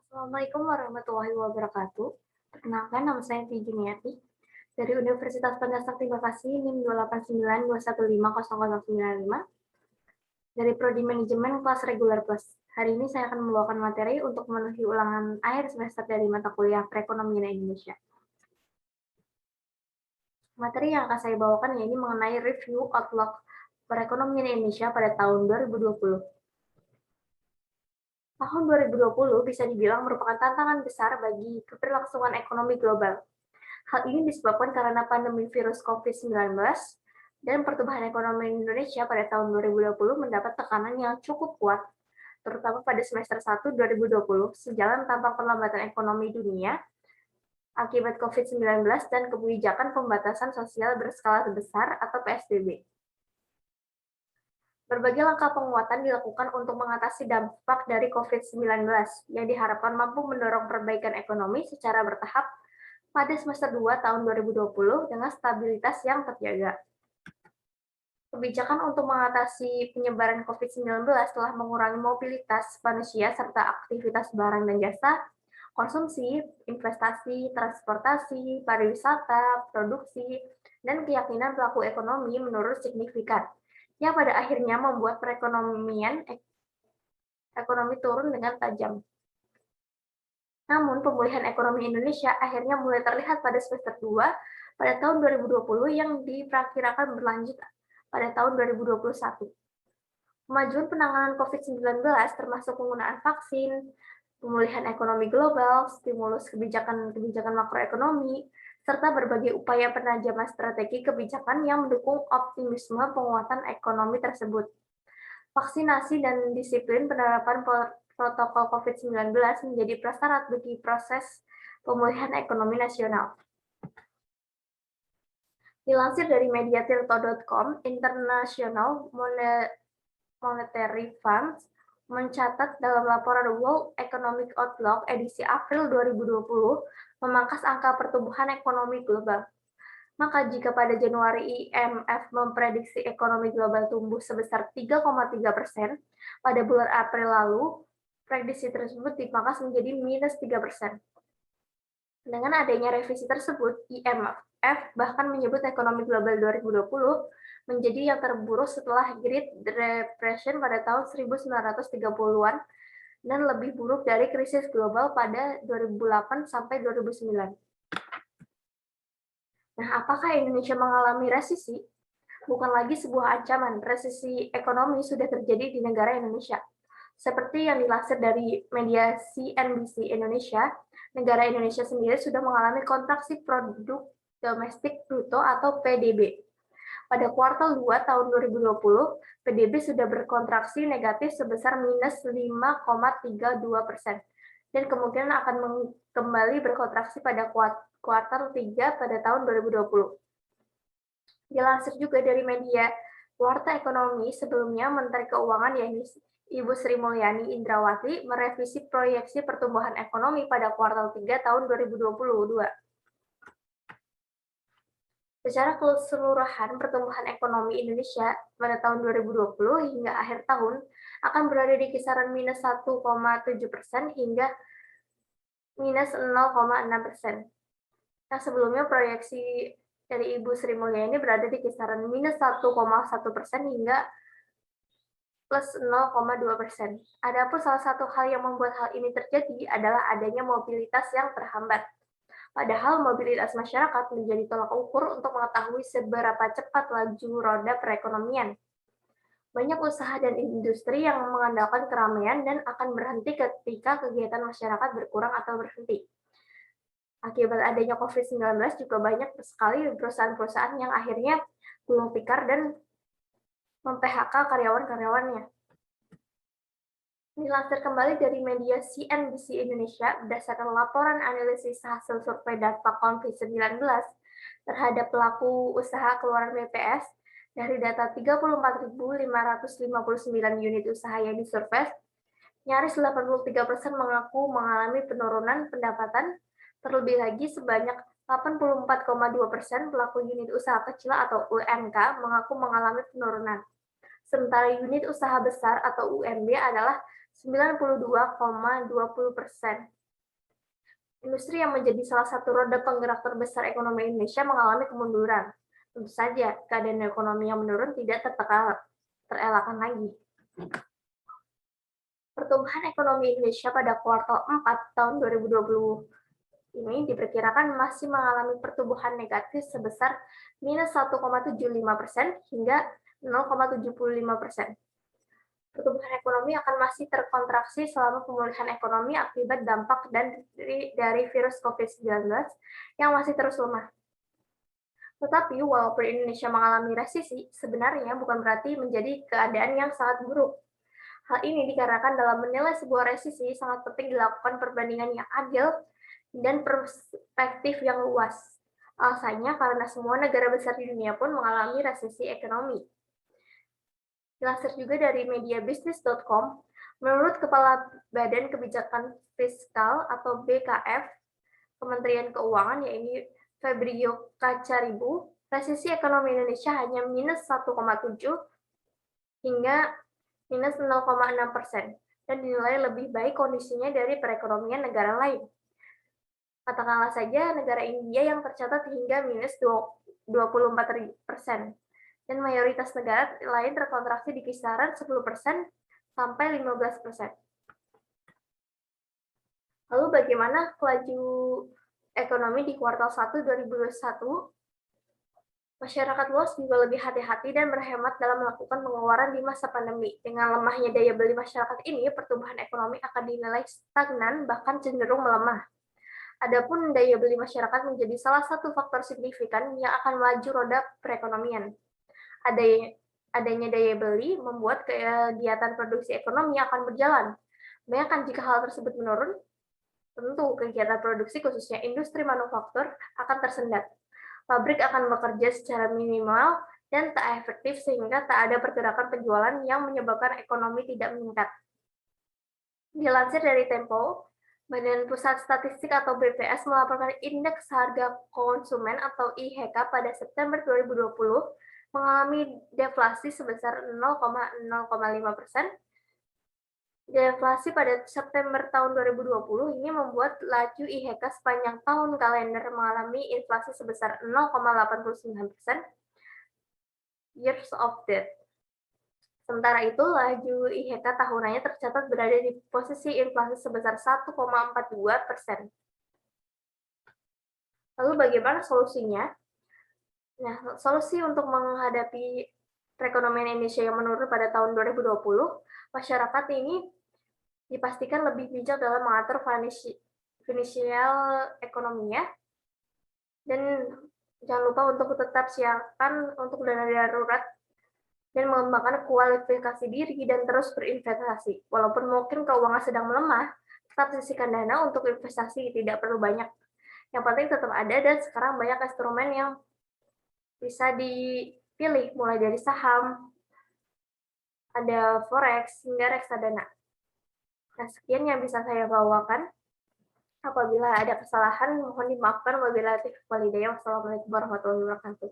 Assalamualaikum warahmatullahi wabarakatuh. Perkenalkan, nama saya Tiy Juniati dari Universitas Pandasakti Bekasi, NIM 289215095 dari Prodi Manajemen kelas Reguler Plus. Hari ini saya akan membawakan materi untuk memenuhi ulangan akhir semester dari mata kuliah Perekonomian Indonesia. Materi yang akan saya bawakan ini mengenai review outlook perekonomian Indonesia pada tahun 2020. Tahun 2020 bisa dibilang merupakan tantangan besar bagi keberlangsungan ekonomi global. Hal ini disebabkan karena pandemi virus COVID-19 dan pertumbuhan ekonomi Indonesia pada tahun 2020 mendapat tekanan yang cukup kuat, terutama pada semester 1 2020, sejalan tanpa perlambatan ekonomi dunia akibat COVID-19 dan kebijakan pembatasan sosial berskala besar atau PSBB. Berbagai langkah penguatan dilakukan untuk mengatasi dampak dari COVID-19 yang diharapkan mampu mendorong perbaikan ekonomi secara bertahap pada semester 2 tahun 2020 dengan stabilitas yang terjaga. Kebijakan untuk mengatasi penyebaran COVID-19 telah mengurangi mobilitas manusia serta aktivitas barang dan jasa, konsumsi, investasi, transportasi, pariwisata, produksi, dan keyakinan pelaku ekonomi menurun signifikan, yang pada akhirnya membuat perekonomian ekonomi turun dengan tajam. Namun, pemulihan ekonomi Indonesia akhirnya mulai terlihat pada semester 2 pada tahun 2020 yang diperkirakan berlanjut pada tahun 2021. Kemajuan penanganan COVID-19 termasuk penggunaan vaksin, pemulihan ekonomi global, stimulus kebijakan makroekonomi, serta berbagai upaya penajaman strategi kebijakan yang mendukung optimisme penguatan ekonomi tersebut. Vaksinasi dan disiplin penerapan protokol COVID-19 menjadi prasyarat bagi proses pemulihan ekonomi nasional. Dilansir dari mediatirto.com, International Monetary Fund mencatat dalam laporan World Economic Outlook edisi April 2020 memangkas angka pertumbuhan ekonomi global. Maka jika pada Januari IMF memprediksi ekonomi global tumbuh sebesar 3,3% pada bulan April lalu, prediksi tersebut dipangkas menjadi minus 3%. Dengan adanya revisi tersebut, IMF bahkan menyebut ekonomi global 2020 menjadi yang terburuk setelah Great Depression pada tahun 1930-an dan lebih buruk dari krisis global pada 2008 sampai 2009. Nah, apakah Indonesia mengalami resesi? Bukan lagi sebuah ancaman, resesi ekonomi sudah terjadi di negara Indonesia. Seperti yang dilansir dari media CNBC Indonesia, negara Indonesia sendiri sudah mengalami kontraksi produk domestik bruto atau PDB. Pada kuartal 2 tahun 2020, PDB sudah berkontraksi negatif sebesar minus 5,32% dan kemungkinan akan kembali berkontraksi pada kuartal 3 pada tahun 2020. Dilansir juga dari media Warta Ekonomi, sebelumnya Menteri Keuangan yaitu Ibu Sri Mulyani Indrawati merevisi proyeksi pertumbuhan ekonomi pada kuartal 3 tahun 2022. Secara keseluruhan, pertumbuhan ekonomi Indonesia pada tahun 2020 hingga akhir tahun akan berada di kisaran minus 1,7% hingga minus 0,6%. Nah, sebelumnya proyeksi dari Ibu Sri Mulyani berada di kisaran minus 1,1% hingga plus 0,2%. Adapun salah satu hal yang membuat hal ini terjadi adalah adanya mobilitas yang terhambat. Padahal mobilitas masyarakat menjadi tolak ukur untuk mengetahui seberapa cepat laju roda perekonomian. Banyak usaha dan industri yang mengandalkan keramaian dan akan berhenti ketika kegiatan masyarakat berkurang atau berhenti. Akibat adanya COVID-19 juga banyak sekali perusahaan-perusahaan yang akhirnya gulung tikar dan mem-PHK karyawan-karyawannya. Dilansir kembali dari media CNBC Indonesia, berdasarkan laporan analisis hasil survei data COVID-19 terhadap pelaku usaha keluaran BPS, dari data 34.559 unit usaha yang disurvei, nyaris 83% mengaku mengalami penurunan pendapatan, terlebih lagi sebanyak 84,2% pelaku unit usaha kecil atau UMK mengaku mengalami penurunan. Sementara unit usaha besar atau UMB adalah 92,20%. Industri yang menjadi salah satu roda penggerak terbesar ekonomi Indonesia mengalami kemunduran. Tentu saja, keadaan ekonomi yang menurun tidak terelakkan lagi. Pertumbuhan ekonomi Indonesia pada kuartal 4 tahun 2020 ini diperkirakan masih mengalami pertumbuhan negatif sebesar minus 1,75% hingga 0,75%. Pertumbuhan ekonomi akan masih terkontraksi selama pemulihan ekonomi akibat dampak dari virus COVID-19 yang masih terus lemah. Tetapi walaupun Indonesia mengalami resesi, sebenarnya bukan berarti menjadi keadaan yang sangat buruk. Hal ini dikarenakan dalam menilai sebuah resesi sangat penting dilakukan perbandingan yang adil dan perspektif yang luas. Alasannya karena semua negara besar di dunia pun mengalami resesi ekonomi. Dilansir juga dari mediabisnis.com, menurut Kepala Badan Kebijakan Fiskal atau BKF, Kementerian Keuangan, yaitu Febrio Kacaribu, resesi ekonomi Indonesia hanya minus 1,7 hingga minus 0,6% dan dinilai lebih baik kondisinya dari perekonomian negara lain. Katakanlah saja negara India yang tercatat hingga minus 24%, dan mayoritas negara lain terkontraksi di kisaran 10% sampai 15%. Lalu bagaimana laju ekonomi di kuartal 1 2021? Masyarakat luas juga lebih hati-hati dan berhemat dalam melakukan pengeluaran di masa pandemi. Dengan lemahnya daya beli masyarakat ini, pertumbuhan ekonomi akan dinilai stagnan bahkan cenderung melemah. Adapun daya beli masyarakat menjadi salah satu faktor signifikan yang akan melaju roda perekonomian. Adanya daya beli membuat kegiatan produksi ekonomi akan berjalan. Bayangkan jika hal tersebut menurun, tentu kegiatan produksi khususnya industri manufaktur akan tersendat. Pabrik akan bekerja secara minimal dan tak efektif sehingga tak ada pergerakan penjualan yang menyebabkan ekonomi tidak meningkat. Dilansir dari Tempo, Badan Pusat Statistik atau BPS melaporkan indeks harga konsumen atau IHK pada September 2020 mengalami deflasi sebesar 0,05%. Deflasi pada September tahun 2020 ini membuat laju IHK sepanjang tahun kalender mengalami inflasi sebesar 0,89% years of debt. Sementara itu, laju IHK tahunannya tercatat berada di posisi inflasi sebesar 1,42%. Lalu bagaimana solusinya? Nah, solusi untuk menghadapi perekonomian Indonesia yang menurun pada tahun 2020, masyarakat ini dipastikan lebih bijak dalam mengatur finansial ekonominya, dan jangan lupa untuk tetap siapkan untuk dana darurat dan mengembangkan kualifikasi diri dan terus berinvestasi. Walaupun mungkin keuangan sedang melemah, tetap sisihkan dana untuk investasi, tidak perlu banyak. Yang penting tetap ada, dan sekarang banyak instrumen yang bisa dipilih, mulai dari saham, ada forex, hingga reksadana. Nah, sekian yang bisa saya bawakan. Apabila ada kesalahan, mohon dimaafkan. Wabillahi taufiq wal hidayah. Wassalamualaikum warahmatullahi wabarakatuh.